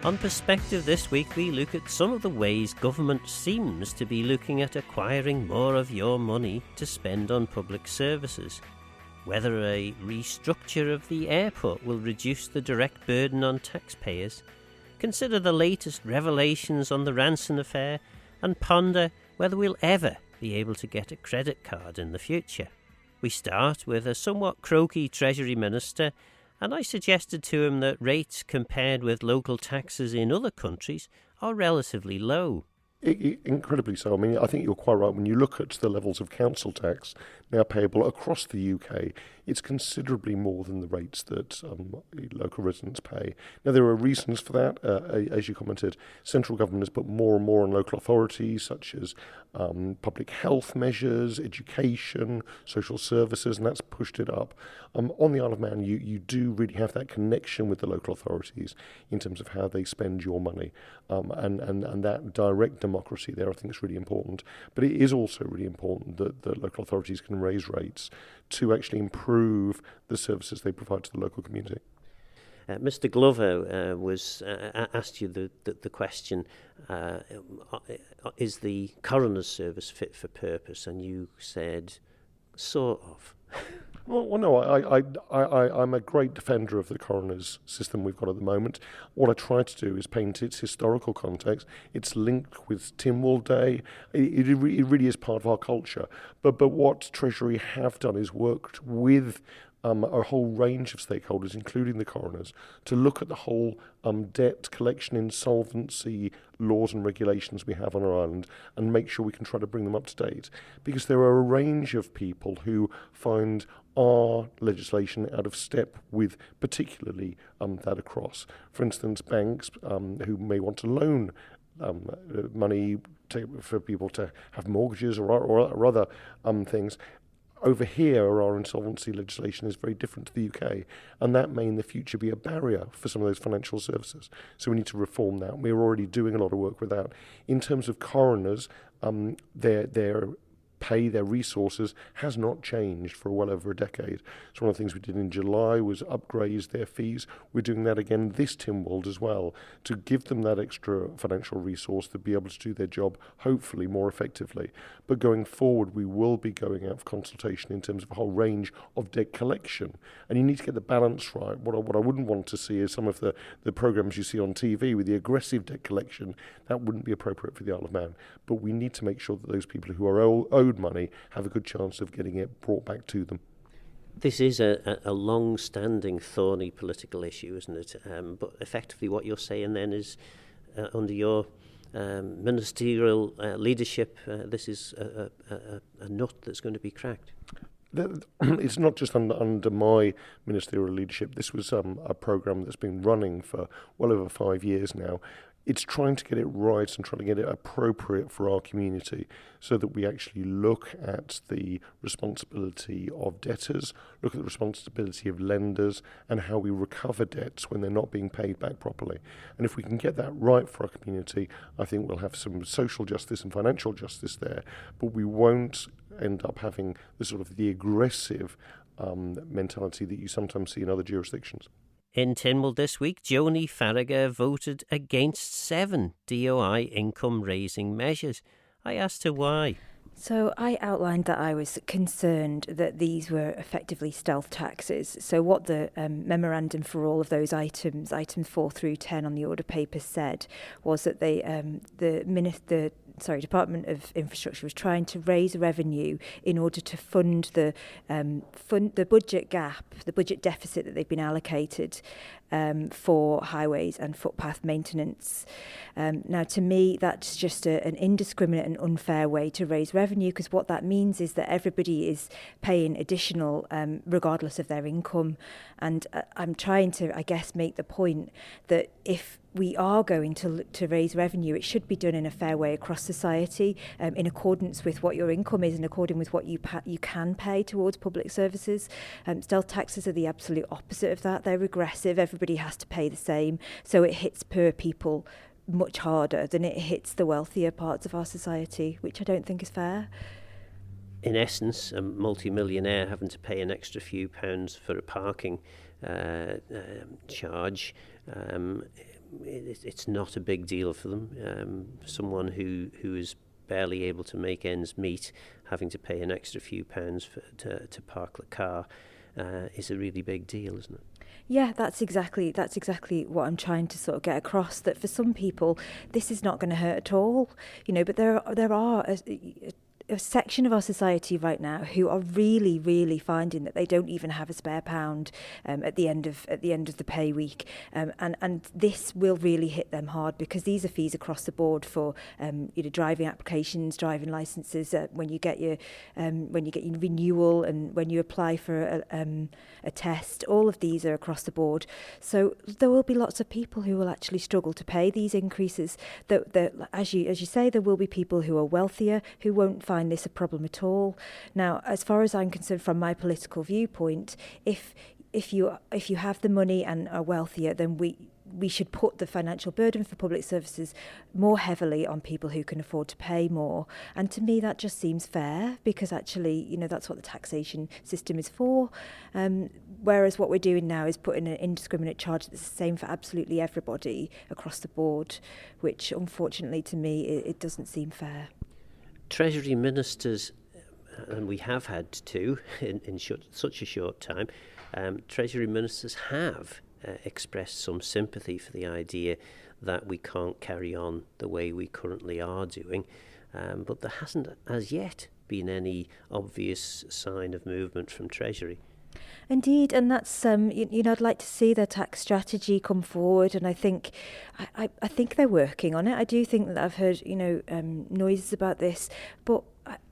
On Perspective this week, we look at some of the ways government seems to be looking at acquiring more of your money to spend on public services. Whether a restructure of the airport will reduce the direct burden on taxpayers. Consider the latest revelations on the Ranson affair and ponder whether we'll ever be able to get a credit card in the future. We start with a somewhat croaky Treasury Minister, and I suggested to him that rates compared with local taxes in other countries are relatively low. Incredibly so. I mean, I think you're quite right. When you look at the levels of council tax now payable across the UK, it's considerably more than the rates that local residents pay. Now, there are reasons for that. As you commented, central government has put more and more on local authorities, such as public health measures, education, social services, and that's pushed it up. On the Isle of Man, you do really have that connection with the local authorities in terms of how they spend your money, and that direct democracy there, I think, is really important. But it is also really important that local authorities can raise rates to actually improve the services they provide to the local community. Mr. Glover was asked you the question, is the coroner's service fit for purpose? And you said, sort of. Well, no, I'm a great defender of the coroner's system we've got at the moment. What I try to do is paint its historical context. It's linked with Tynwald Day. It really is part of our culture. But what Treasury have done is worked with a whole range of stakeholders, including the coroners, to look at the whole debt collection, insolvency laws and regulations we have on our island and make sure we can try to bring them up to date. Because there are a range of people who find our legislation out of step with particularly that across. For instance, banks who may want to loan money for people to have mortgages or other things. Over here, our insolvency legislation is very different to the UK, and that may in the future be a barrier for some of those financial services. So we need to reform that. We're already doing a lot of work with that. In terms of coroners, their pay, their resources has not changed for well over a decade. So one of the things we did in July was upgrade their fees. We're doing that again this Tynwald as well, to give them that extra financial resource to be able to do their job, hopefully more effectively. But going forward, we will be going out for consultation in terms of a whole range of debt collection. And you need to get the balance right. What I wouldn't want to see is some of the programs you see on TV with the aggressive debt collection. That wouldn't be appropriate for the Isle of Man. But we need to make sure that those people who are owed money have a good chance of getting it brought back to them. This is a long-standing, thorny political issue, isn't it? But effectively what you're saying then is, under your ministerial leadership, this is a nut that's going to be cracked. It's not just under my ministerial leadership. This was a programme that's been running for well over 5 years now. It's trying to get it right and trying to get it appropriate for our community so that we actually look at the responsibility of debtors, look at the responsibility of lenders, and how we recover debts when they're not being paid back properly. And if we can get that right for our community, I think we'll have some social justice and financial justice there, but we won't end up having the aggressive mentality that you sometimes see in other jurisdictions. In Tynwald this week, Joni Farragher voted against 7 DOI income-raising measures. I asked her why. So I outlined that I was concerned that these were effectively stealth taxes. So what the memorandum for all of those items 4 through 10 on the order paper said was that the Department of Infrastructure was trying to raise revenue in order to fund the budget gap, the budget deficit that they've been allocated for highways and footpath maintenance. Now, to me, that's just an indiscriminate and unfair way to raise revenue, because what that means is that everybody is paying additional regardless of their income. And I'm trying to, I guess, make the point that if we are going to raise revenue, it should be done in a fair way across society, in accordance with what your income is, in accordance with what you can pay towards public services. Stealth taxes are the absolute opposite of that. They're regressive. Everybody has to pay the same, so it hits poor people much harder than it hits the wealthier parts of our society, which I don't think is fair. In essence, a multi-millionaire having to pay an extra few pounds for a parking charge it's not a big deal for them. Someone who is barely able to make ends meet, having to pay an extra few pounds to park the car, is a really big deal, isn't it? Yeah, that's exactly what I'm trying to sort of get across. That for some people, this is not going to hurt at all, But there are a section of our society right now who are really, really finding that they don't even have a spare pound at the end of the pay week, and this will really hit them hard, because these are fees across the board for driving applications, driving licenses, when you get your renewal, and when you apply for a test. All of these are across the board, so there will be lots of people who will actually struggle to pay these increases. As you say, there will be people who are wealthier who won't find this a problem at all. Now, as far as I'm concerned, from my political viewpoint, if you have the money and are wealthier, then we should put the financial burden for public services more heavily on people who can afford to pay more. And to me, that just seems fair, because actually, that's what the taxation system is for. Whereas what we're doing now is putting an indiscriminate charge that's the same for absolutely everybody across the board, which unfortunately to me, it doesn't seem fair. Treasury ministers, and we have had two in such a short time, Treasury ministers have expressed some sympathy for the idea that we can't carry on the way we currently are doing, but there hasn't as yet been any obvious sign of movement from Treasury. Indeed, and that's I'd like to see their tax strategy come forward, and I think they're working on it. I do think that I've heard noises about this, but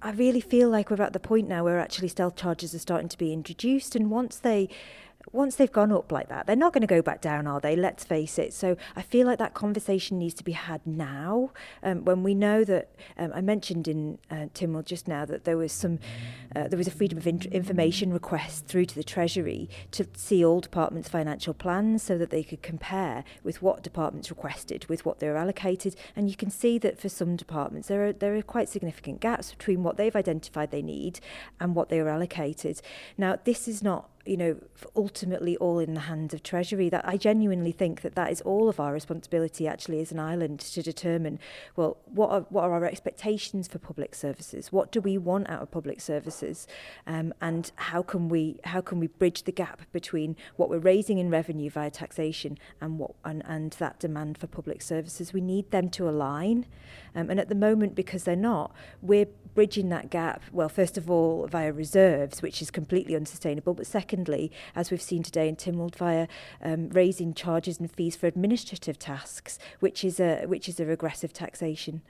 I really feel like we're at the point now where actually stealth charges are starting to be introduced, and once they've gone up like that, they're not going to go back down, are they? Let's face it. So I feel like that conversation needs to be had now, when we know that I mentioned in Tynwald just now that there was a freedom of information request through to the Treasury to see all departments' financial plans so that they could compare with what departments requested with what they were allocated. And you can see that for some departments there are quite significant gaps between what they've identified they need and what they were allocated. Now, this is not ultimately all in the hands of Treasury. That I genuinely think that is all of our responsibility actually as an island, to determine, well, what are our expectations for public services? What do we want out of public services? And how can we bridge the gap between what we're raising in revenue via taxation and that demand for public services? We need them to align. And at the moment, because they're not, we're bridging that gap, well, first of all, via reserves, which is completely unsustainable, but secondly, as we've seen today in Tynwald, via raising charges and fees for administrative tasks, which is a regressive taxation.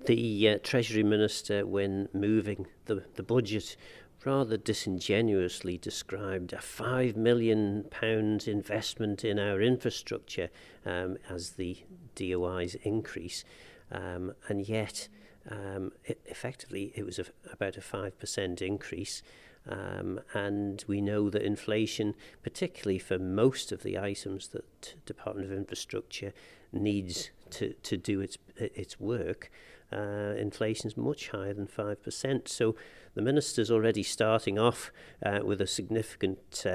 The Treasury Minister, when moving the budget, rather disingenuously described a £5 million investment in our infrastructure as the DOI's increase, and yet effectively it was about a 5% increase, and we know that inflation, particularly for most of the items that Department of Infrastructure needs to do its work, inflation is much higher than 5%. So the minister's already starting off with a significant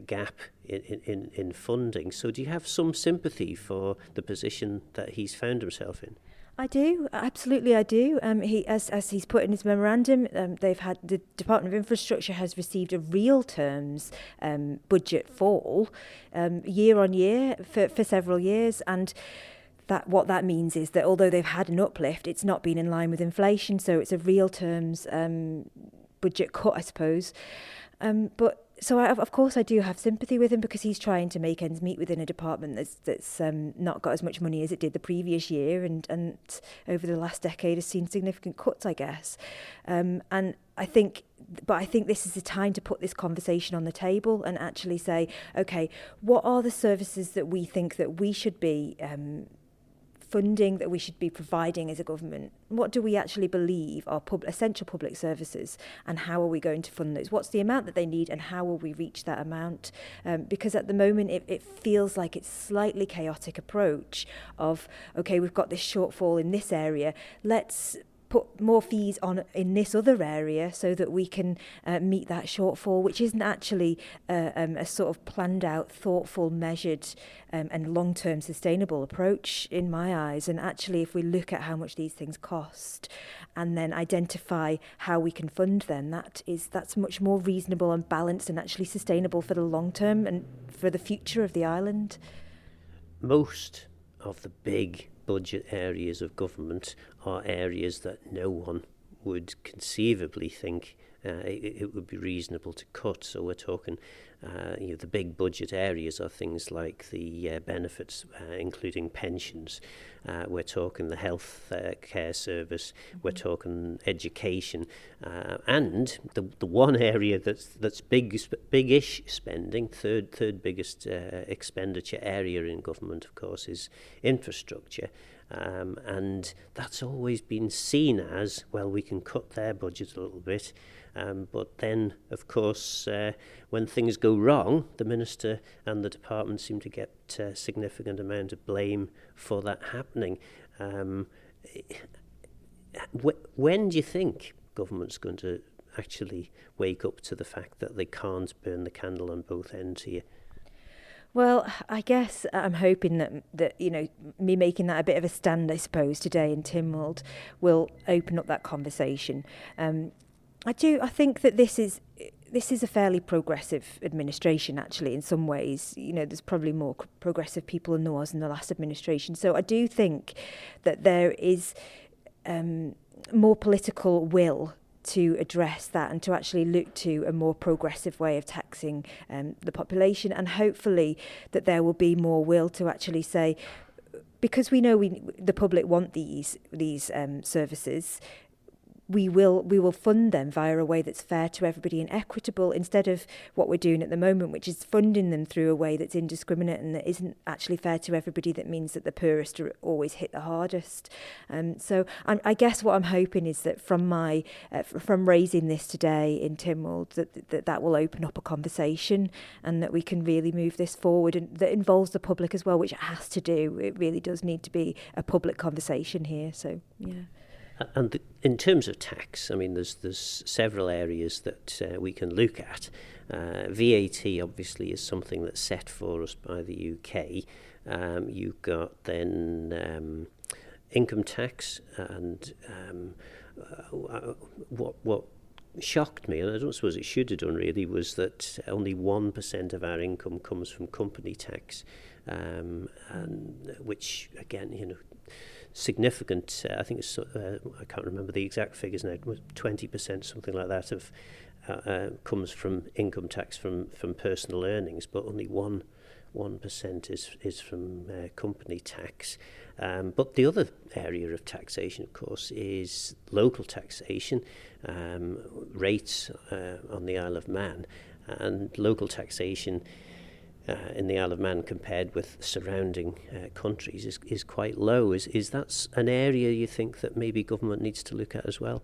gap in funding. So do you have some sympathy for the position that he's found himself in? I do, absolutely I do. He, as he's put in his memorandum, the Department of Infrastructure has received a real terms budget fall year on year for several years, and what that means is that although they've had an uplift, it's not been in line with inflation, so it's a real terms budget cut, I suppose. But so of course I do have sympathy with him, because he's trying to make ends meet within a department that's not got as much money as it did the previous year, and over the last decade has seen significant cuts, I guess. And I think this is the time to put this conversation on the table and actually say, okay, what are the services that we think that we should be funding, that we should be providing as a government? What do we actually believe are essential public services, and how are we going to fund those? What's the amount that they need, and how will we reach that amount? Because at the moment it feels like it's slightly chaotic approach of, okay, we've got this shortfall in this area, let's put more fees on in this other area so that we can meet that shortfall, which isn't actually a sort of planned out, thoughtful, measured and long-term sustainable approach in my eyes. And actually, if we look at how much these things cost and then identify how we can fund them, that's much more reasonable and balanced and actually sustainable for the long term and for the future of the island. Most of the big budget areas of government are areas that no one would conceivably think it would be reasonable to cut. So we're talking, the big budget areas are things like the benefits, including pensions. We're talking the health care service. We're talking education, and the one area that's big-ish spending, third biggest expenditure area in government, of course, is infrastructure. And that's always been seen as, well, we can cut their budget a little bit, but then, of course, when things go wrong, the Minister and the Department seem to get a significant amount of blame for that happening. When do you think government's going to actually wake up to the fact that they can't burn the candle on both ends here? Well, I guess I'm hoping that me making that a bit of a stand, I suppose, today in Tynwald will open up that conversation. I think that this is a fairly progressive administration, actually, in some ways. There's probably more progressive people than there was in the last administration. So I do think that there is more political will to address that and to actually look to a more progressive way of taxing the population, and hopefully that there will be more will to actually say, because we know the public want these services, we will fund them via a way that's fair to everybody and equitable, instead of what we're doing at the moment, which is funding them through a way that's indiscriminate and that isn't actually fair to everybody. That means that the poorest are always hit the hardest. So I guess what I'm hoping is that from raising this today in Tynwald, that will open up a conversation and that we can really move this forward, and that involves the public as well, which it has to do. It really does need to be a public conversation here. So, yeah. And in terms of tax, I mean, there's several areas that we can look at. VAT obviously is something that's set for us by the UK. You've got then income tax, and what shocked me, and I don't suppose it should have done really, was that only 1% of our income comes from company tax, and which again, significant. I think it's I can't remember the exact figures now. 20%, something like that, of comes from income tax from personal earnings, but only 1% is from company tax. But the other area of taxation, of course, is local taxation, rates on the Isle of Man, and local taxation in the Isle of Man compared with surrounding countries is quite low. Is that an area you think that maybe government needs to look at as well?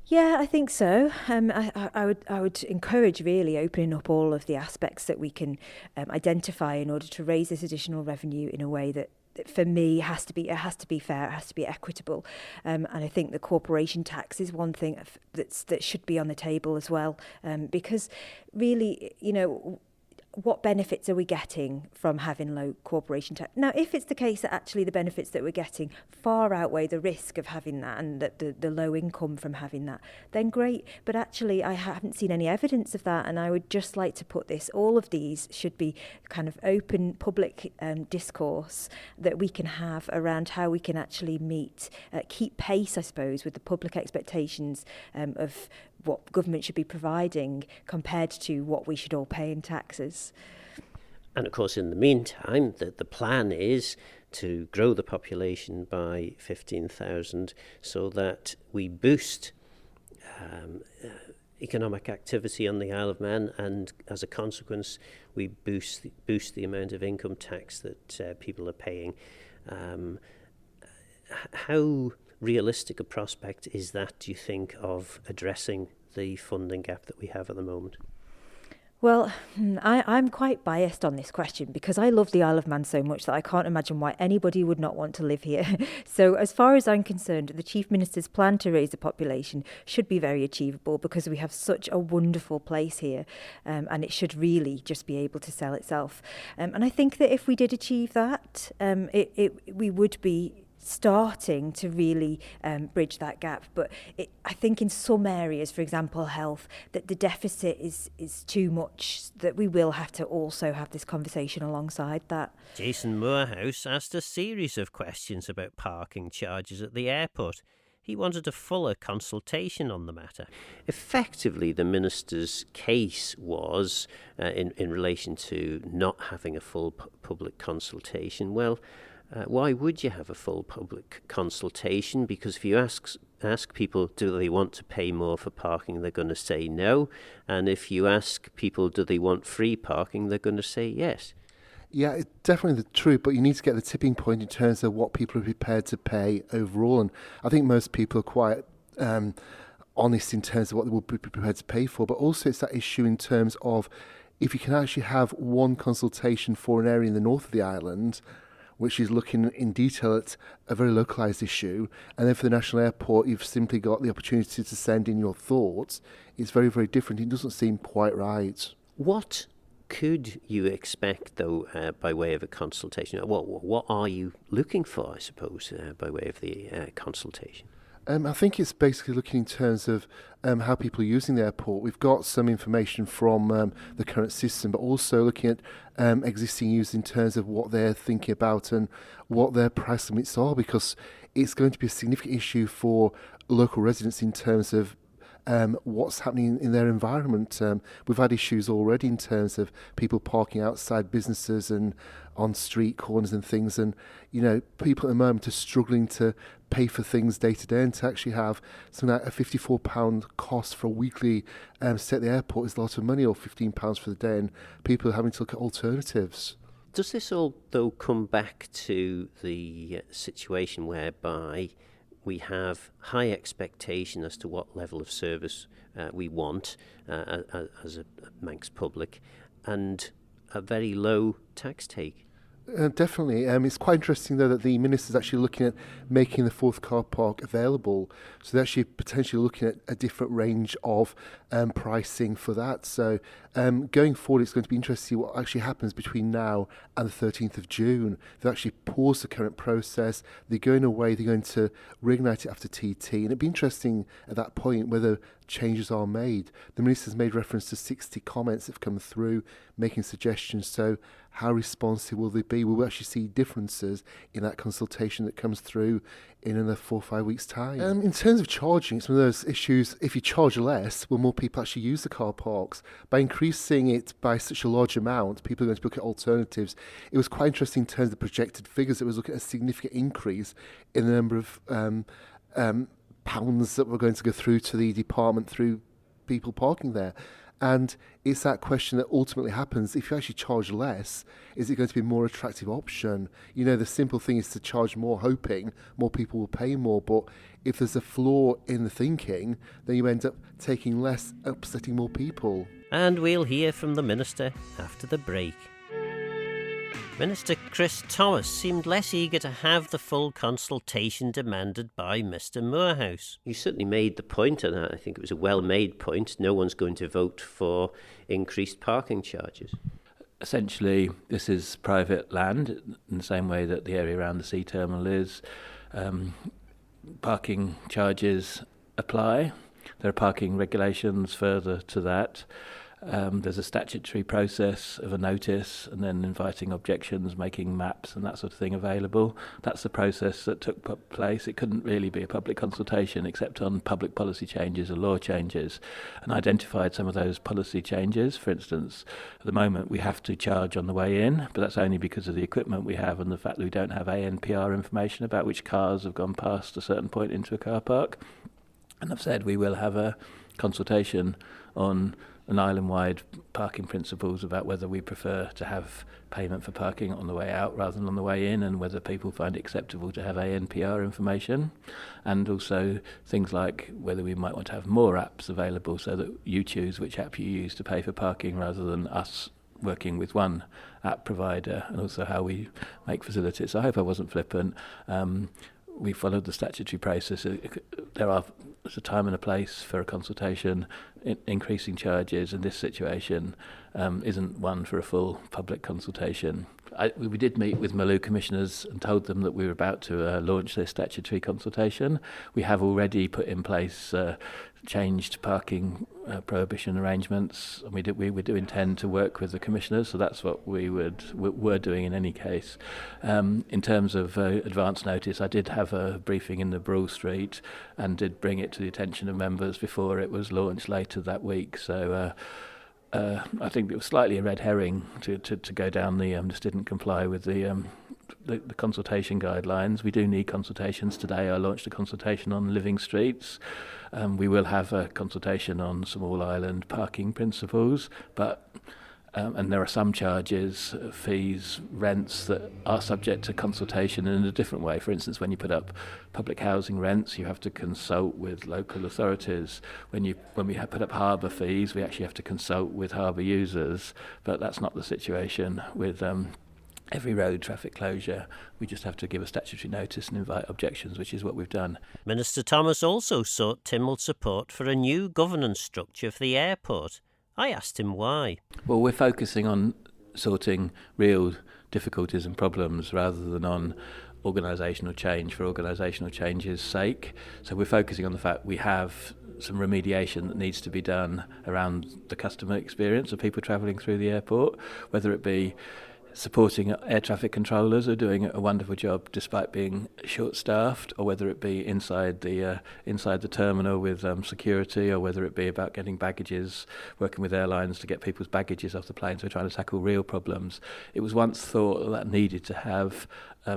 Yeah, I think so. I would encourage really opening up all of the aspects that we can identify in order to raise this additional revenue in a way that, for me, it has to be fair, it has to be equitable, and I think the corporation tax is one thing that should be on the table as well, because really, what benefits are we getting from having low corporation tax? Now, if it's the case that actually the benefits that we're getting far outweigh the risk of having that, and that the low income from having that, then great. But actually, I haven't seen any evidence of that, and I would just like to put this, all of these should be kind of open public discourse that we can have around how we can actually keep pace, I suppose, with the public expectations of what government should be providing compared to what we should all pay in taxes. And of course, in the meantime, the plan is to grow the population by 15,000 so that we boost economic activity on the Isle of Man, and as a consequence, we boost the amount of income tax that people are paying. How realistic a prospect is that, do you think, of addressing the funding gap that we have at the moment? Well, I'm quite biased on this question because I love the Isle of Man so much that I can't imagine why anybody would not want to live here. So as far as I'm concerned, the Chief Minister's plan to raise the population should be very achievable because we have such a wonderful place here, and it should really just be able to sell itself. And I think that if we did achieve that, we would be starting to really bridge that gap. But I think in some areas, for example, health, that the deficit is too much, that we will have to also have this conversation alongside that. Jason Moorhouse asked a series of questions about parking charges at the airport. He wanted a fuller consultation on the matter. Effectively, the minister's case was, in relation to not having a full public consultation, well, why would you have a full public consultation? Because if you ask people, do they want to pay more for parking, they're going to say no. And if you ask people, do they want free parking, they're going to say yes. Yeah, it's definitely the truth, but you need to get the tipping point in terms of what people are prepared to pay overall. And I think most people are quite honest in terms of what they will be prepared to pay for. But also it's that issue in terms of if you can actually have one consultation for an area in the north of the island, which is looking in detail at a very localised issue, and then for the national airport, you've simply got the opportunity to send in your thoughts. It's very, very different. It doesn't seem quite right. What could you expect, though, by way of a consultation? What are you looking for, I suppose, by way of the consultation? I think it's basically looking in terms of how people are using the airport. We've got some information from the current system, but also looking at existing use in terms of what they're thinking about and what their price limits are, because it's going to be a significant issue for local residents in terms of what's happening in their environment. We've had issues already in terms of people parking outside businesses and on street corners and things, and people at the moment are struggling to pay for things day to day, and to actually have something like a £54 cost for a weekly stay at the airport is a lot of money, or £15 for the day, and people are having to look at alternatives. Does this all, though, come back to the situation whereby we have high expectation as to what level of service we want as a Manx public, and a very low tax take? Definitely. It's quite interesting, though, that the Minister's actually looking at making the fourth car park available. So they're actually potentially looking at a different range of pricing for that. So going forward, it's going to be interesting to see what actually happens between now and the 13th of June. They've actually paused the current process. They're going away. They're going to reignite it after TT. And it'd be interesting at that point whether changes are made. The Minister's made reference to 60 comments that have come through, making suggestions. So how responsive will they be? Will we actually see differences in that consultation that comes through in another 4 or 5 weeks' time? In terms of charging, it's one of those issues. If you charge less, will more people actually use the car parks? By increasing it by such a large amount, people are going to look at alternatives. It was quite interesting in terms of the projected figures. It was looking at a significant increase in the number of pounds that were going to go through to the department through people parking there. And it's that question that ultimately happens. If you actually charge less, is it going to be a more attractive option? The simple thing is to charge more, hoping more people will pay more. But if there's a flaw in the thinking, then you end up taking less, upsetting more people. And we'll hear from the Minister after the break. Minister Chris Thomas seemed less eager to have the full consultation demanded by Mr Moorhouse. He certainly made the point, and I think it was a well-made point, no one's going to vote for increased parking charges. Essentially, this is private land in the same way that the area around the sea terminal is. Parking charges apply. There are parking regulations further to that. There's a statutory process of a notice and then inviting objections, making maps and that sort of thing available. That's the process that took place. It couldn't really be a public consultation except on public policy changes or law changes, and identified some of those policy changes. For instance, at the moment we have to charge on the way in, but that's only because of the equipment we have and the fact that we don't have ANPR information about which cars have gone past a certain point into a car park. And I've said we will have a consultation on an island-wide parking principles about whether we prefer to have payment for parking on the way out rather than on the way in, and whether people find it acceptable to have ANPR information, and also things like whether we might want to have more apps available so that you choose which app you use to pay for parking rather than us working with one app provider, and also how we make facilities. So I hope I wasn't flippant. We followed the statutory process. There's a time and a place for a consultation. Increasing charges in this situation isn't one for a full public consultation. We did meet with Maloo commissioners and told them that we were about to launch this statutory consultation. We have already put in place changed parking prohibition arrangements, and we do intend to work with the commissioners, so that's what we're doing in any case. In terms of advance notice, I did have a briefing in the Brough Street and did bring it to the attention of members before it was launched later that week, so I think it was slightly a red herring to go down the this didn't comply with the consultation guidelines. We do need consultations today. I launched a consultation on living streets. We will have a consultation on small island parking principles, but and there are some charges, fees, rents that are subject to consultation in a different way. For instance, when you put up public housing rents, you have to consult with local authorities. When we put up harbour fees, we actually have to consult with harbour users, but that's not the situation with every road traffic closure. We just have to give a statutory notice and invite objections, which is what we've done. Minister Thomas also sought Tynwald support for a new governance structure for the airport. I asked him why. Well, we're focusing on sorting real difficulties and problems rather than on organisational change for organisational change's sake. So we're focusing on the fact we have some remediation that needs to be done around the customer experience of people travelling through the airport, whether it be supporting air traffic controllers who are doing a wonderful job despite being short-staffed, or whether it be inside the terminal with security, or whether it be about getting baggages, working with airlines to get people's baggages off the plane. So we're trying to tackle real problems. It was once thought that needed to have a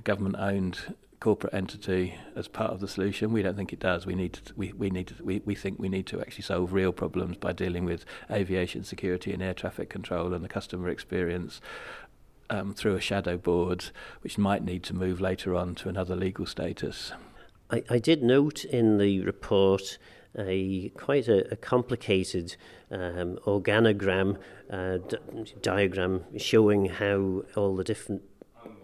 government-owned corporate entity as part of the solution. We don't think it does. We think we need to actually solve real problems by dealing with aviation security and air traffic control and the customer experience through a shadow board, which might need to move later on to another legal status. I did note in the report quite a complicated organogram diagram showing how all the different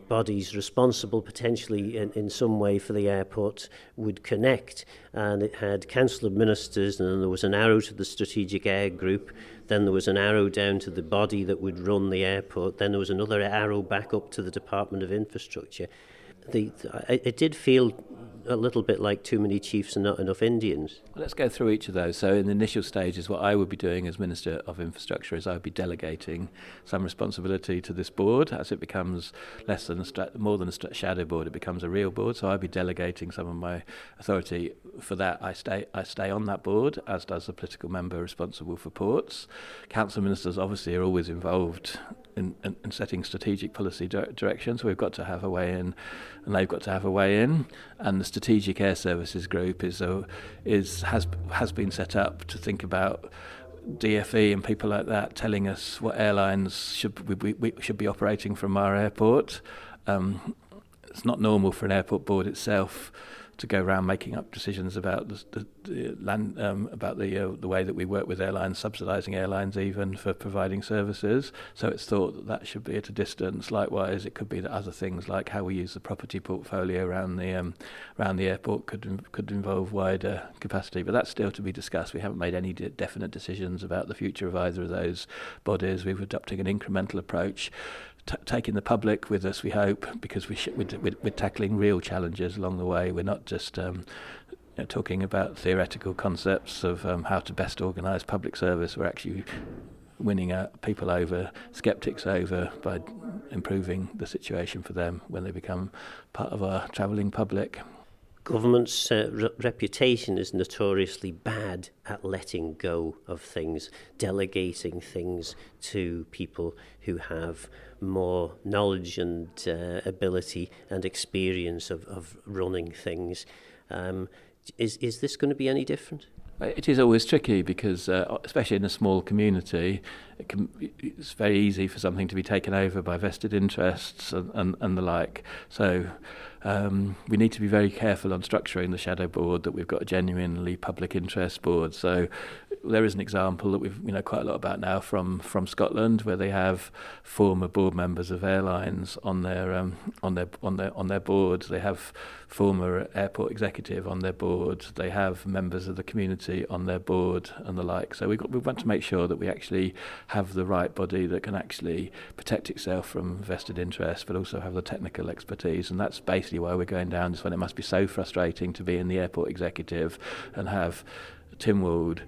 bodies responsible potentially in some way for the airport would connect, and it had council of ministers, and then there was an arrow to the strategic air group, then there was an arrow down to the body that would run the airport, then there was another arrow back up to the Department of Infrastructure. It did feel a little bit like too many chiefs and not enough Indians. Well, let's go through each of those. So in the initial stages, what I would be doing as Minister of Infrastructure is I would be delegating some responsibility to this board. As it becomes more than a shadow board, it becomes a real board. So I'd be delegating some of my authority. For that, I stay on that board, as does the political member responsible for ports. Council ministers obviously are always involved in setting strategic policy direction, so we've got to have a way in, and they've got to have a way in. And the Strategic Air Services Group has been set up to think about DFE and people like that telling us what airlines we should be operating from our airport. It's not normal for an airport board itself to go around making up decisions about the way that we work with airlines, subsidising airlines even for providing services. So it's thought that should be at a distance. Likewise, it could be that other things like how we use the property portfolio around the airport could involve wider capacity. But that's still to be discussed. We haven't made any definite decisions about the future of either of those bodies. We're adopting an incremental approach, taking the public with us, we hope, because we're tackling real challenges along the way. We're not just talking about theoretical concepts of how to best organise public service. We're actually winning people over, sceptics over, by improving the situation for them when they become part of our travelling public. Government's reputation is notoriously bad at letting go of things, delegating things to people who have more knowledge and ability and experience of running things. Is this going to be any different? It is always tricky because, especially in a small community, it's very easy for something to be taken over by vested interests and the like. So we need to be very careful on structuring the shadow board, that we've got a genuinely public interest board. So there is an example that we know quite a lot about now from Scotland, where they have former board members of airlines on their board. They have former airport executive on their board. They have members of the community on their board and the like. So we want to make sure that we actually have the right body that can actually protect itself from vested interests, but also have the technical expertise. And that's basically why we're going down this one. It must be so frustrating to be in the airport executive and have Tynwald,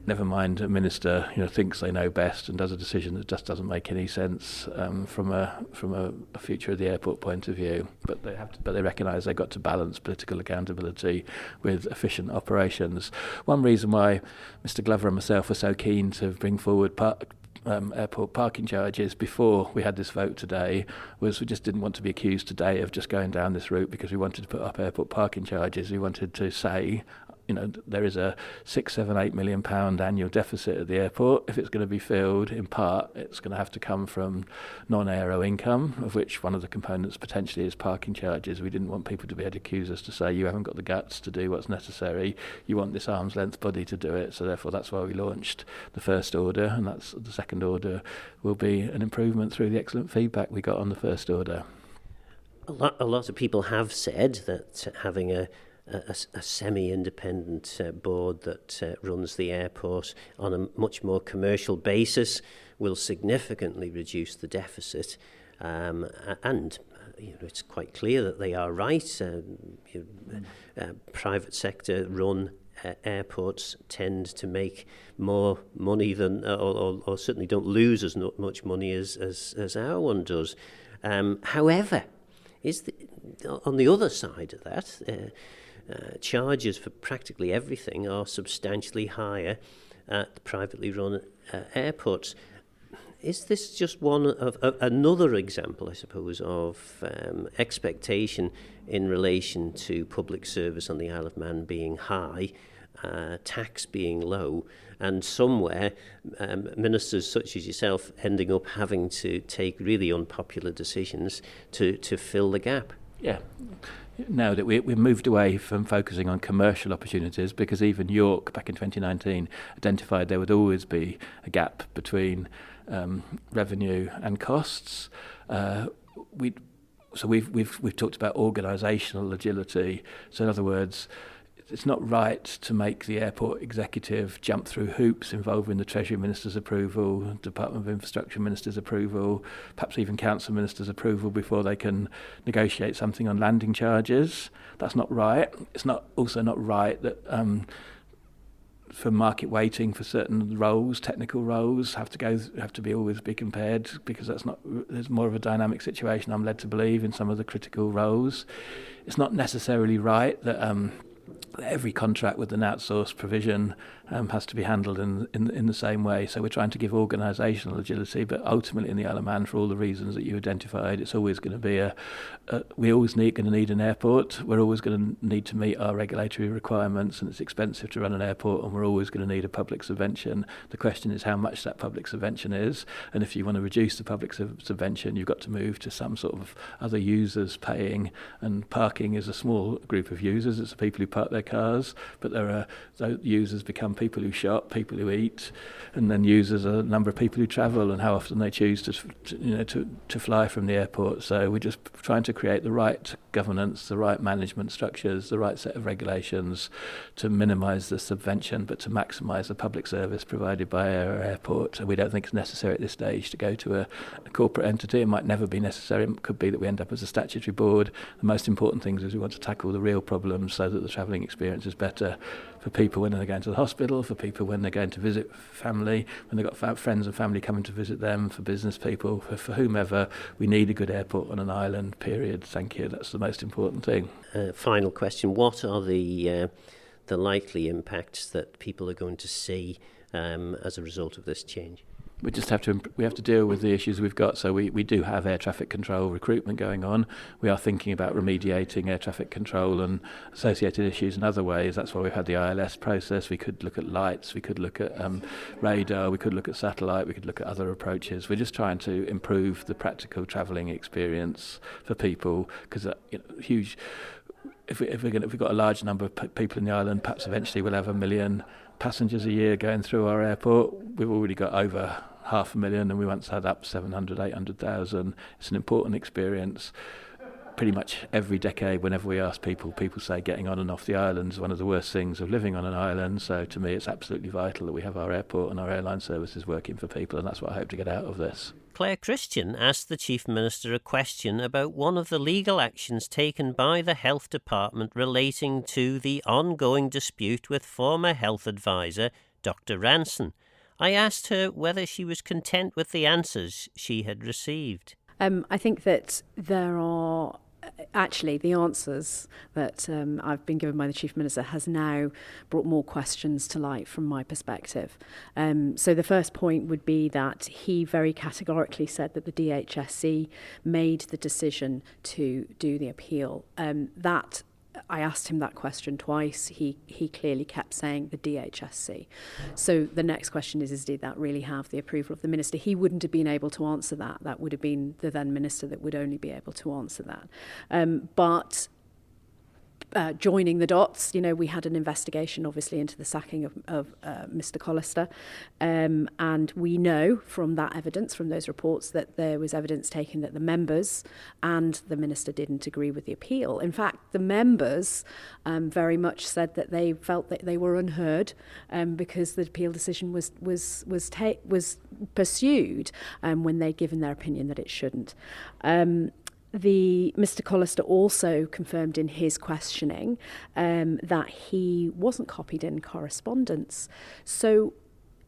never mind a minister, thinks they know best and does a decision that just doesn't make any sense from a future of the airport point of view. But they recognise they've got to balance political accountability with efficient operations. One reason why Mr. Glover and myself were so keen to bring forward airport parking charges before we had this vote today was we just didn't want to be accused today of just going down this route because we wanted to put up airport parking charges. We wanted to say, there is a £6-8 million annual deficit at the airport. If it's going to be filled, in part, it's going to have to come from non-aero income, of which one of the components potentially is parking charges. We didn't want people to be able to accuse us to say, you haven't got the guts to do what's necessary. You want this arm's length body to do it. So therefore, that's why we launched the first order, and that's the second order will be an improvement through the excellent feedback we got on the first order. A lot of people have said that having a semi-independent board that runs the airport on a much more commercial basis will significantly reduce the deficit, and it's quite clear that they are right. Private sector run airports tend to make more money than, or certainly don't lose as much money as our one does. However, on the other side of that, charges for practically everything are substantially higher at privately run airports. Is this just one of another example, I suppose, of expectation in relation to public service on the Isle of Man being high, tax being low, and somewhere ministers such as yourself ending up having to take really unpopular decisions to fill the gap? Yeah. Now that we moved away from focusing on commercial opportunities, because even York back in 2019 identified there would always be a gap between revenue and costs. We've talked about organisational agility. So in other words, it's not right to make the airport executive jump through hoops involving the Treasury Minister's approval, Department of Infrastructure Minister's approval, perhaps even Council Minister's approval before they can negotiate something on landing charges. That's not right. It's also not right that for market weighting for certain roles, technical roles, have to always be compared, because there's more of a dynamic situation, I'm led to believe, in some of the critical roles. It's not necessarily right that every contract with an outsourced provision has to be handled in the same way. So we're trying to give organisational agility, but ultimately in the Isle of Man, for all the reasons that you identified, it's always going to be we're always going to need an airport. We're always going to need to meet our regulatory requirements, and it's expensive to run an airport, and we're always going to need a public subvention. The question is how much that public subvention is, and if you want to reduce the public subvention, you've got to move to some sort of other users paying, and parking is a small group of users. It's the people who park their cars, but those users become people who shop, people who eat, and then users are a number of people who travel and how often they choose to fly from the airport. So we're just trying to create the right governance, the right management structures, the right set of regulations to minimise the subvention, but to maximise the public service provided by our airport. We don't think it's necessary at this stage to go to a corporate entity. It might never be necessary. It could be that we end up as a statutory board. The most important thing is we want to tackle the real problems so that the travelling experience is better for people when they're going to the hospital, for people when they're going to visit family, when they've got friends and family coming to visit them, for business people, for whomever. We need a good airport on an island, period. Thank you. That's the most important thing. Final question. What are the likely impacts that people are going to see as a result of this change? we just have to deal with the issues we've got. So we do have air traffic control recruitment going on. We are thinking about remediating air traffic control and associated issues in other ways. That's why we've had the ILS process. We could look at lights, we could look at radar, we could look at satellite, we could look at other approaches. We're just trying to improve the practical travelling experience for people, because huge. If we've got a large number of people in the island, perhaps eventually we'll have 1 million passengers a year going through our airport. We've already got over 500,000, and we once had up 700, 800,000. It's an important experience. Pretty much every decade, whenever we ask people say getting on and off the island is one of the worst things of living on an island. So to me, it's absolutely vital that we have our airport and our airline services working for people, and that's what I hope to get out of this. Claire Christian asked the Chief Minister a question about one of the legal actions taken by the Health Department relating to the ongoing dispute with former health advisor Dr. Ranson. I asked her whether she was content with the answers she had received. I think that there are actually the answers that I've been given by the Chief Minister has now brought more questions to light from my perspective. So the first point would be that he very categorically said that the DHSC made the decision to do the appeal. That I asked him that question twice. He clearly kept saying the DHSC. So the next question is did that really have the approval of the minister? He wouldn't have been able to answer that. That would have been the then minister that would only be able to answer that. But joining the dots, we had an investigation, obviously, into the sacking of Mr. Collister. And we know from that evidence, from those reports, that there was evidence taken that the members and the minister didn't agree with the appeal. In fact, the members very much said that they felt that they were unheard because the appeal decision was pursued when they'd given their opinion that it shouldn't. Mr. Collister also confirmed in his questioning that he wasn't copied in correspondence. So,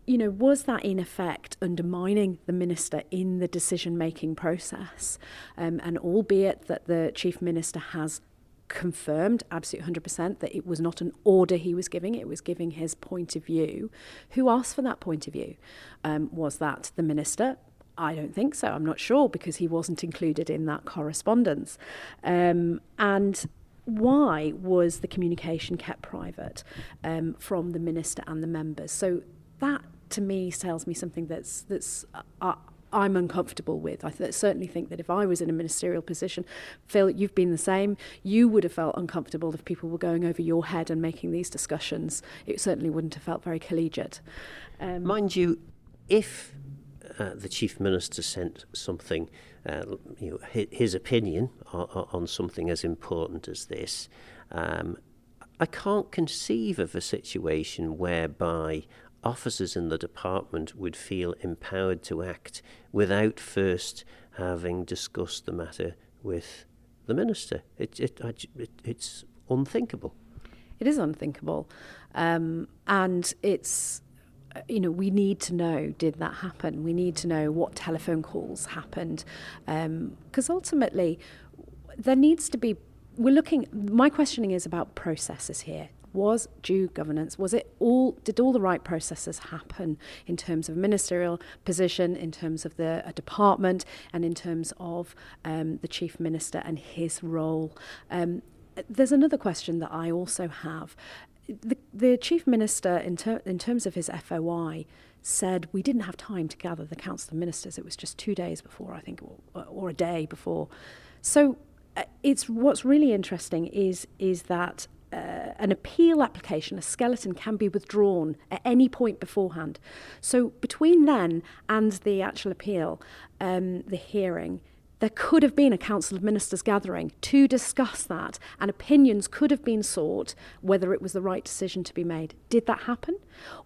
was that in effect undermining the minister in the decision-making process? And albeit that the Chief Minister has confirmed absolutely 100% that it was not an order he was giving, it was giving his point of view. Who asked for that point of view? Was that the minister? I don't think so. I'm not sure, because he wasn't included in that correspondence. And why was the communication kept private from the minister and the members? So that, to me, tells me something that's I'm uncomfortable with. I certainly think that if I was in a ministerial position, Phil, you've been the same, you would have felt uncomfortable if people were going over your head and making these discussions. It certainly wouldn't have felt very collegiate. Mind you, if the Chief Minister sent something, his opinion on something as important as this, I can't conceive of a situation whereby officers in the department would feel empowered to act without first having discussed the matter with the Minister. It's unthinkable. It is unthinkable. And it's... we need to know, did that happen? We need to know what telephone calls happened. Because ultimately, there needs to be... My questioning is about processes here. Was due governance, did all the right processes happen in terms of ministerial position, in terms of a department, and in terms of the Chief Minister and his role? There's another question that I also have. The Chief Minister, in terms of his FOI, said we didn't have time to gather the Council of Ministers. It was just 2 days before, I think, or a day before. So what's really interesting is that an appeal application, a skeleton, can be withdrawn at any point beforehand. So between then and the actual appeal, the hearing, there could have been a Council of Ministers gathering to discuss that, and opinions could have been sought whether it was the right decision to be made. Did that happen?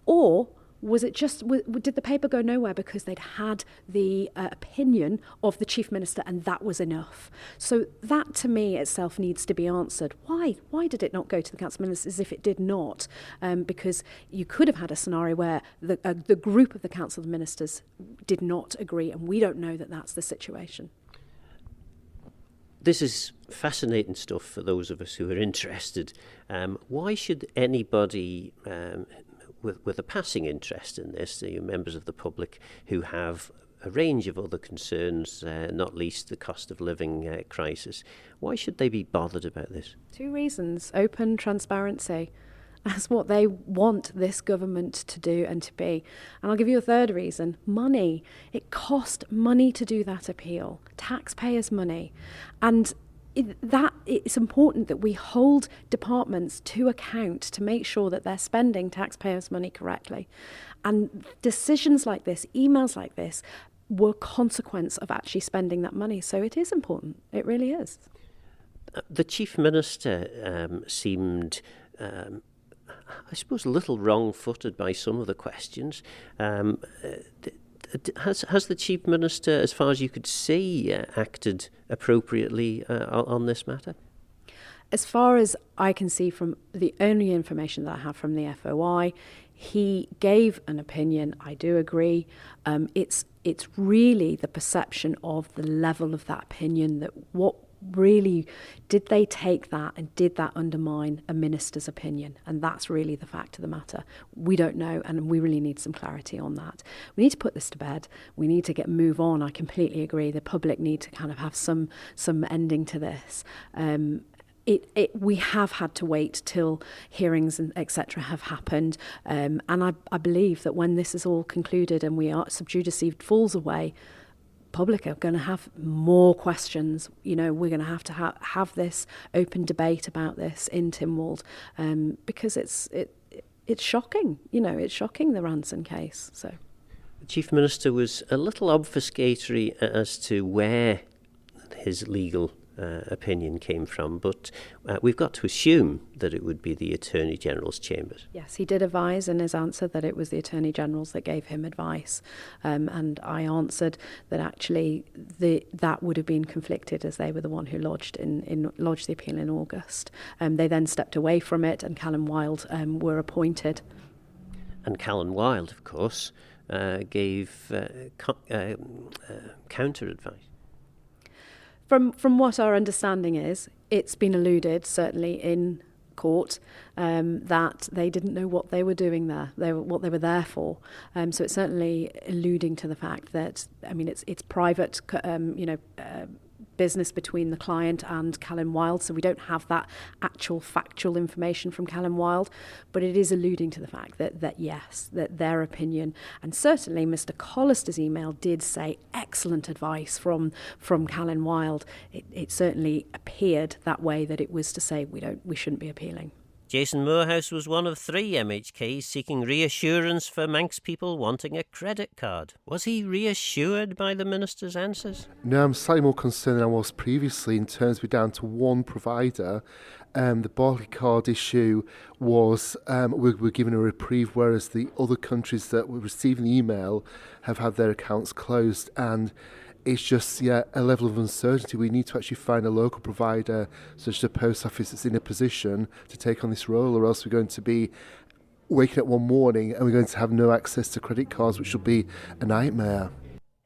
Or was it just, did the paper go nowhere because they'd had the opinion of the Chief Minister and that was enough? So that, to me, itself needs to be answered. Why did it not go to the Council of Ministers if it did not? Because you could have had a scenario where the group of the Council of Ministers did not agree, and we don't know that that's the situation. This is fascinating stuff for those of us who are interested. Why should anybody with a passing interest in this, members of the public who have a range of other concerns, not least the cost of living crisis. Why should they be bothered about this? 2 reasons. Open transparency. That's what they want this government to do and to be. And I'll give you a third reason. Money. It cost money to do that appeal. Taxpayers' money. And it's important that we hold departments to account to make sure that they're spending taxpayers' money correctly. And decisions like this, emails like this, were consequence of actually spending that money. So it is important. It really is. The Chief Minister seemed, I suppose, a little wrong-footed by some of the questions. Has the Chief Minister, as far as you could see, acted appropriately on this matter? As far as I can see from the only information that I have from the FOI, he gave an opinion. I do agree. It's really the perception of the level of that opinion, that what really did they take that and did that undermine a minister's opinion? And that's really the fact of the matter. We don't know, and we really need some clarity on that. We need to put this to bed. We need to move on. I completely agree. The public need to kind of have some ending to this. We have had to wait till hearings and etc. have happened, and I believe that when this is all concluded and we are sub judice falls away, public are going to have more questions. We're going to have this open debate about this in Tynwald, because it's shocking. It's shocking, the Ranson case. So the Chief Minister was a little obfuscatory as to where his legal opinion came from, but we've got to assume that it would be the Attorney General's chambers. Yes, he did advise in his answer that it was the Attorney General's that gave him advice, and I answered that actually that would have been conflicted, as they were the one who lodged the appeal in August. They then stepped away from it, and Callan Wilde were appointed. And Callan Wilde, of course, gave counter advice. From what our understanding is, it's been alluded, certainly in court, that they didn't know what they were doing there, what they were there for. So it's certainly alluding to the fact that, it's private, business between the client and Callan Wilde, so we don't have that actual factual information from Callan Wilde, but it is alluding to the fact that yes, that their opinion, and certainly Mr. Collister's email did say excellent advice from Callan Wilde. It certainly appeared that way, that it was to say we shouldn't be appealing. Jason Moorhouse was one of 3 MHKs seeking reassurance for Manx people wanting a credit card. Was he reassured by the Minister's answers? No, I'm slightly more concerned than I was previously in terms of we're down to one provider. The Barclaycard issue was we're given a reprieve, whereas the other countries that were receiving the email have had their accounts closed, and it's just a level of uncertainty. We need to actually find a local provider, such as a post office, that's in a position to take on this role, or else we're going to be waking up one morning and we're going to have no access to credit cards, which will be a nightmare.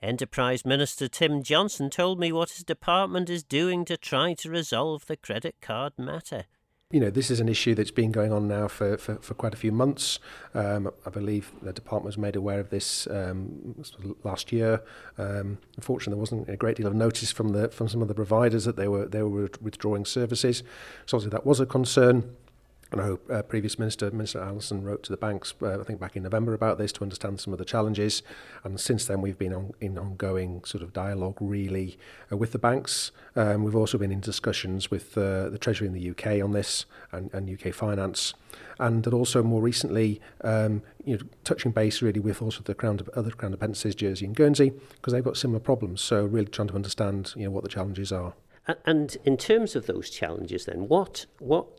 Enterprise Minister Tim Johnson told me what his department is doing to try to resolve the credit card matter. This is an issue that's been going on now for quite a few months. I believe the department was made aware of this last year. Unfortunately, there wasn't a great deal of notice from some of the providers that they were withdrawing services. So obviously that was a concern. I know previous Minister Allison wrote to the banks, I think back in November, about this to understand some of the challenges. And since then, we've been in ongoing sort of dialogue, really, with the banks. We've also been in discussions with the Treasury in the UK on this and UK Finance. And also more recently, touching base really with also the other Crown Dependencies, Jersey and Guernsey, because they've got similar problems. So really trying to understand, what the challenges are. And in terms of those challenges then, what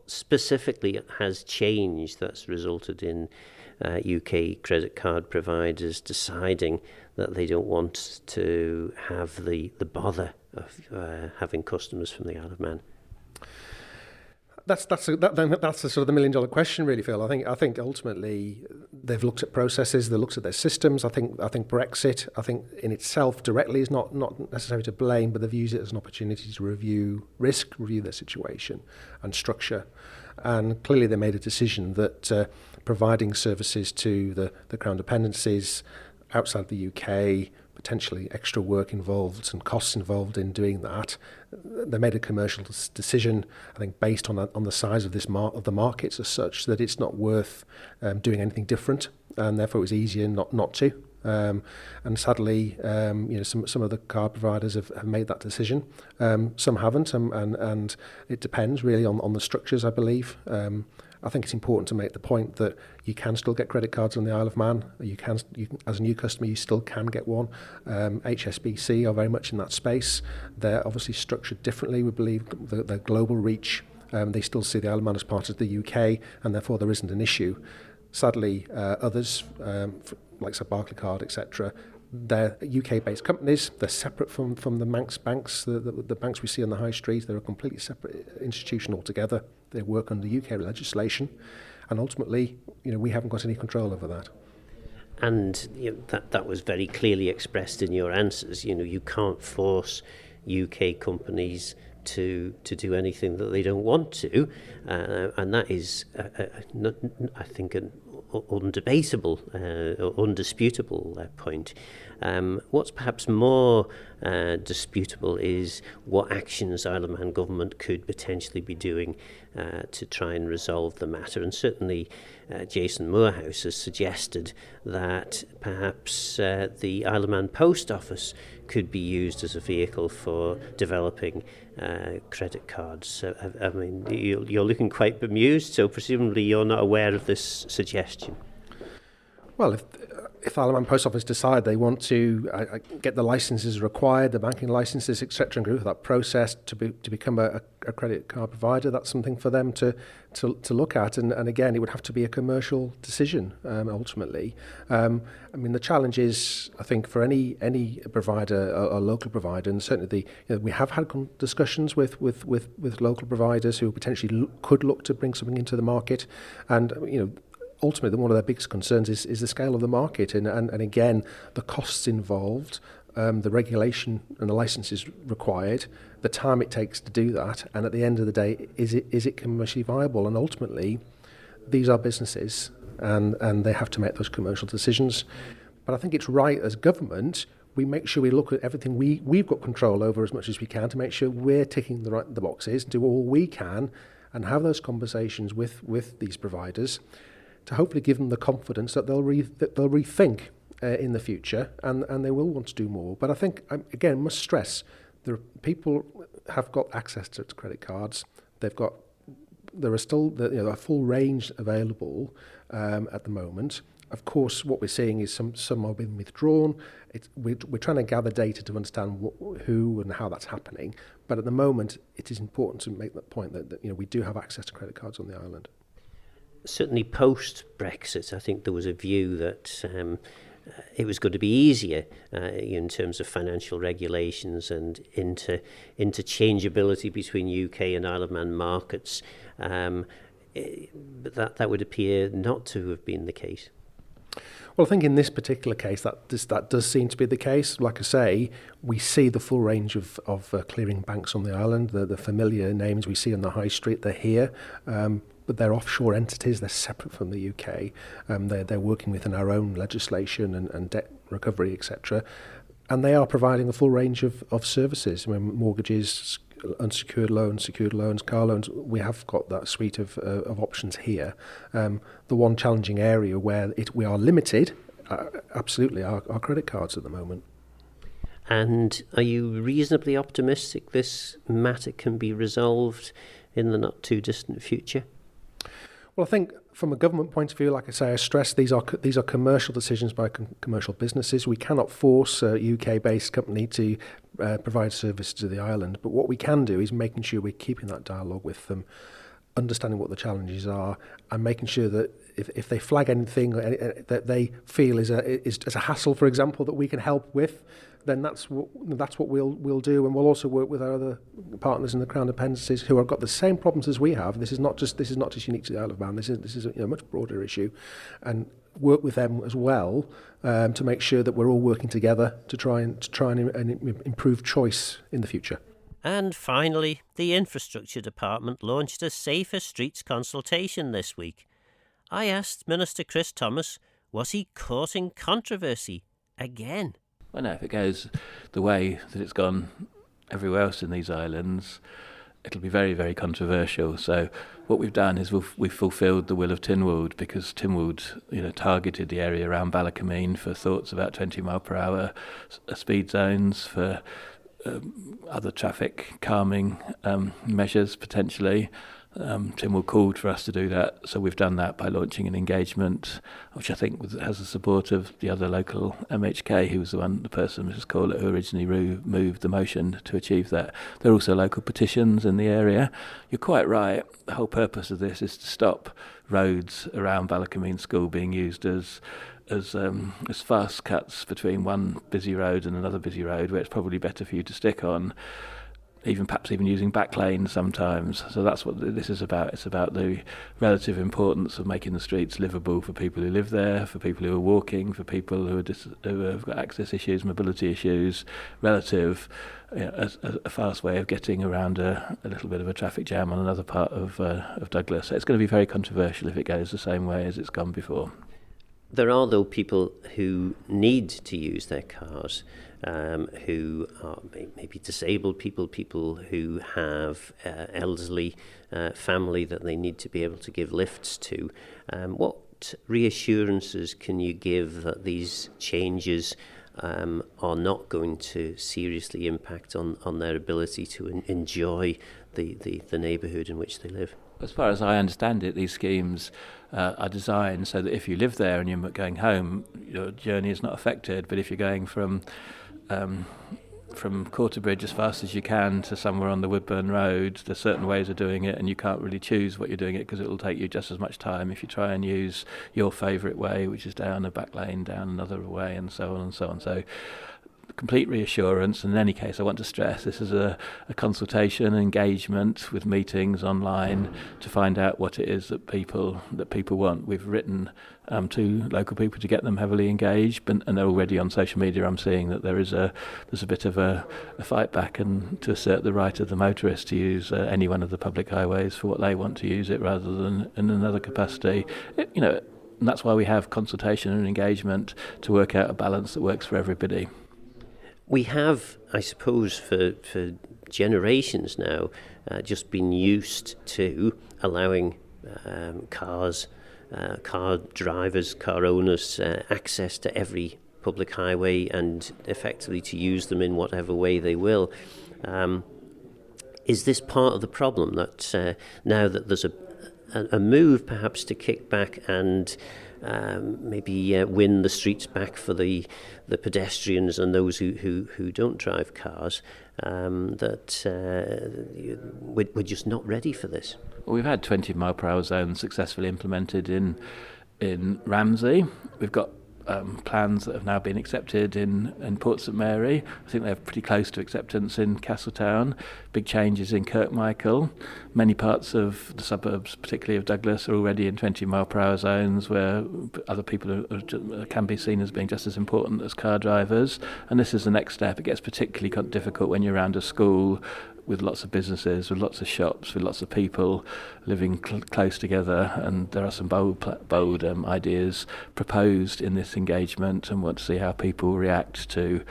specifically has changed that's resulted in UK credit card providers deciding that they don't want to have the bother of having customers from the Isle of Man? That's the sort of the $1 million question, really, Phil. I think ultimately they've looked at processes, they've looked at their systems. I think Brexit, in itself directly is not necessarily to blame, but they've used it as an opportunity to review risk, review their situation and structure. And clearly they made a decision that providing services to the Crown dependencies outside the UK, potentially extra work involved and costs involved in doing that. They made a commercial decision, I think, based on the size of of the markets as such, that it's not worth doing anything different, and therefore it was easier not to. And sadly, some of the card providers have made that decision. Some haven't, and it depends really on the structures, I believe. I think it's important to make the point that you can still get credit cards on the Isle of Man. You can, as a new customer, you still can get one. HSBC are very much in that space. They're obviously structured differently. We believe the global reach. They still see the Isle of Man as part of the UK, and therefore there isn't an issue. Sadly, others, like Barclaycard, etc., they're UK-based companies. They're separate from the Manx banks, the banks we see on the high street. They're a completely separate institution altogether. They work under UK legislation, and ultimately, we haven't got any control over that. And that was very clearly expressed in your answers. You can't force UK companies to do anything that they don't want to, and that is, I think, an undebatable, undisputable point. What's perhaps more disputable is what actions Isle of Man government could potentially be doing to try and resolve the matter. And certainly Jason Moorhouse has suggested that perhaps the Isle of Man Post Office could be used as a vehicle for developing credit cards. I mean, you're looking quite bemused, so presumably you're not aware of this suggestion. Well, if Isle of Man Post Office decide they want to get the licences required, the banking licences, etc., and go through that process to become a credit card provider, that's something for them to look at. And again, it would have to be a commercial decision ultimately. I mean, the challenge is, I think, for any provider, a local provider, and certainly we have had discussions with local providers who potentially could look to bring something into the market, and ultimately, one of their biggest concerns is the scale of the market, and again, the costs involved, the regulation and the licenses required, the time it takes to do that, and at the end of the day, is it commercially viable? And ultimately, these are businesses, and they have to make those commercial decisions. But I think it's right as government, we make sure we look at everything we've got control over as much as we can to make sure we're ticking the boxes, do all we can, and have those conversations with these providers, to hopefully give them the confidence that they'll rethink in the future, and they will want to do more. But I think, again, must stress, people have got access to credit cards. There are still a full range available at the moment. Of course, what we're seeing is some are being withdrawn. We're trying to gather data to understand who and how that's happening. But at the moment, it is important to make that point that we do have access to credit cards on the island. Certainly post-Brexit, I think there was a view that it was going to be easier in terms of financial regulations and interchangeability between UK and Isle of Man markets. But that would appear not to have been the case. Well, I think in this particular case, that does seem to be the case. Like I say, we see the full range of clearing banks on the island. The familiar names we see on the high street, they're here. But they're offshore entities, they're separate from the UK. They're working within our own legislation and debt recovery, etc. And they are providing a full range of services. I mean, mortgages, unsecured loans, secured loans, car loans. We have got that suite of options here. The one challenging area where we are limited, absolutely, are credit cards at the moment. And are you reasonably optimistic this matter can be resolved in the not too distant future? Well, I think from a government point of view, like I say, I stress these are commercial decisions by commercial businesses. We cannot force a UK-based company to provide services to the island. But what we can do is making sure we're keeping that dialogue with them, understanding what the challenges are, and making sure that if they flag anything that they feel is a hassle, for example, that we can help with, then that's what we'll do, and we'll also work with our other partners in the Crown dependencies who have got the same problems as we have. This is not just unique to the Isle of Man. This is a much broader issue, and work with them as well to make sure that we're all working together to try and improve choice in the future. And finally, the Infrastructure Department launched a Safer Streets consultation this week. I asked Minister Chris Thomas, was he courting controversy again? Well, no, if it goes the way that it's gone everywhere else in these islands, it'll be very, very controversial. So what we've done is we've fulfilled the will of Tynwald, because Tynwald, targeted the area around Ballacameen for thoughts about 20 mile per hour speed zones, for other traffic calming measures potentially. Tynwald called for us to do that, so we've done that by launching an engagement, which I think has the support of the other local MHK, who was the person, Mrs. Corlett, who originally moved the motion to achieve that. There are also local petitions in the area. You're quite right, the whole purpose of this is to stop roads around Ballacameen School being used as fast cuts between one busy road and another busy road, where it's probably better for you to stick on, perhaps even using back lanes sometimes. So that's what this is about. It's about the relative importance of making the streets livable for people who live there, for people who are walking, for people who have got access issues, mobility issues, relative, a fast way of getting around a little bit of a traffic jam on another part of Douglas. So it's going to be very controversial if it goes the same way as it's gone before. There are, though, people who need to use their cars, who are maybe disabled people who have elderly family that they need to be able to give lifts to. What reassurances can you give that these changes are not going to seriously impact on their ability to enjoy the neighbourhood in which they live? As far as I understand it, these schemes are designed so that if you live there and you're going home, your journey is not affected. But if you're going from Quarterbridge as fast as you can to somewhere on the Woodburn Road, there's certain ways of doing it, and you can't really choose what you're doing it, because it will take you just as much time if you try and use your favourite way, which is down a back lane, down another way, and so on and so on. So complete reassurance. And in any case, I want to stress this is a consultation, engagement with meetings online to find out what it is that people want. We've written to local people to get them heavily engaged, and they're already on social media. I'm seeing that there's a bit of a fight back and to assert the right of the motorist to use any one of the public highways for what they want to use it, rather than in another capacity. And that's why we have consultation and engagement, to work out a balance that works for everybody. We have, I suppose, for generations now, just been used to allowing car drivers, car owners, access to every public highway, and effectively to use them in whatever way they will. Is this part of the problem, that now that there's a move perhaps to kick back and maybe win the streets back for the pedestrians and those who don't drive cars, that we're just not ready for this? Well, we've had 20 mile per hour zones successfully implemented in Ramsey. We've got plans that have now been accepted in Port St Mary. I think they're pretty close to acceptance in Castletown. Big changes in Kirkmichael. Many parts of the suburbs, particularly of Douglas, are already in 20 mile per hour zones, where other people can be seen as being just as important as car drivers. And this is the next step. It gets particularly difficult when you're around a school with lots of businesses, with lots of shops, with lots of people living close together, and there are some bold ideas proposed in this engagement, and want to see how people react to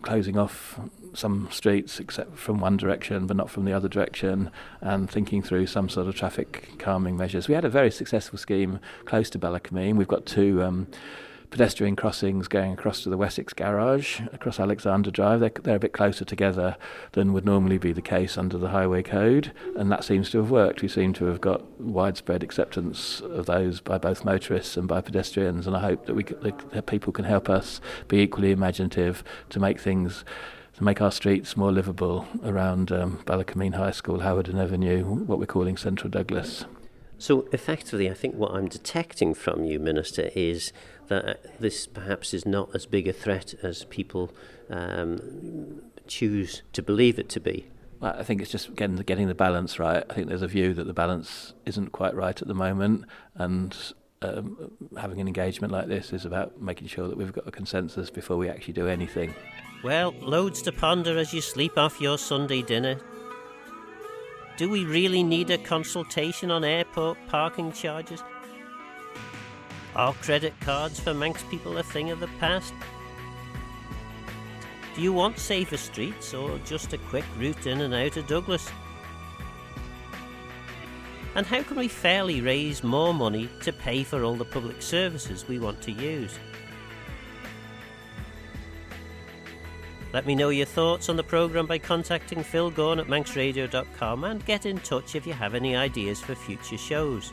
closing off some streets except from one direction but not from the other direction, and thinking through some sort of traffic calming measures. We had a very successful scheme close to Ballacameen. We've got two pedestrian crossings going across to the Wessex garage, across Alexander Drive. They're a bit closer together than would normally be the case under the highway code, and that seems to have worked. We seem to have got widespread acceptance of those by both motorists and by pedestrians, and I hope that people can help us be equally imaginative to make our streets more livable around Ballacameen High School, Howard Avenue, what we're calling Central Douglas. So effectively, I think what I'm detecting from you, Minister, is that this perhaps is not as big a threat as people choose to believe it to be. Well, I think it's just getting the balance right. I think there's a view that the balance isn't quite right at the moment, and having an engagement like this is about making sure that we've got a consensus before we actually do anything. Well, loads to ponder as you sleep off your Sunday dinner. Do we really need a consultation on airport parking charges? Are credit cards for Manx people a thing of the past? Do you want safer streets or just a quick route in and out of Douglas? And how can we fairly raise more money to pay for all the public services we want to use? Let me know your thoughts on the programme by contacting Phil Gorn at manxradio.com and get in touch if you have any ideas for future shows.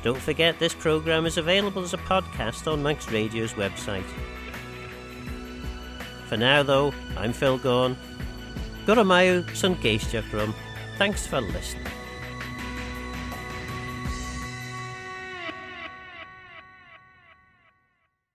Don't forget this programme is available as a podcast on Manx Radio's website. For now though, I'm Phil Gorn. Guramayu sun geistach rum. Thanks for listening.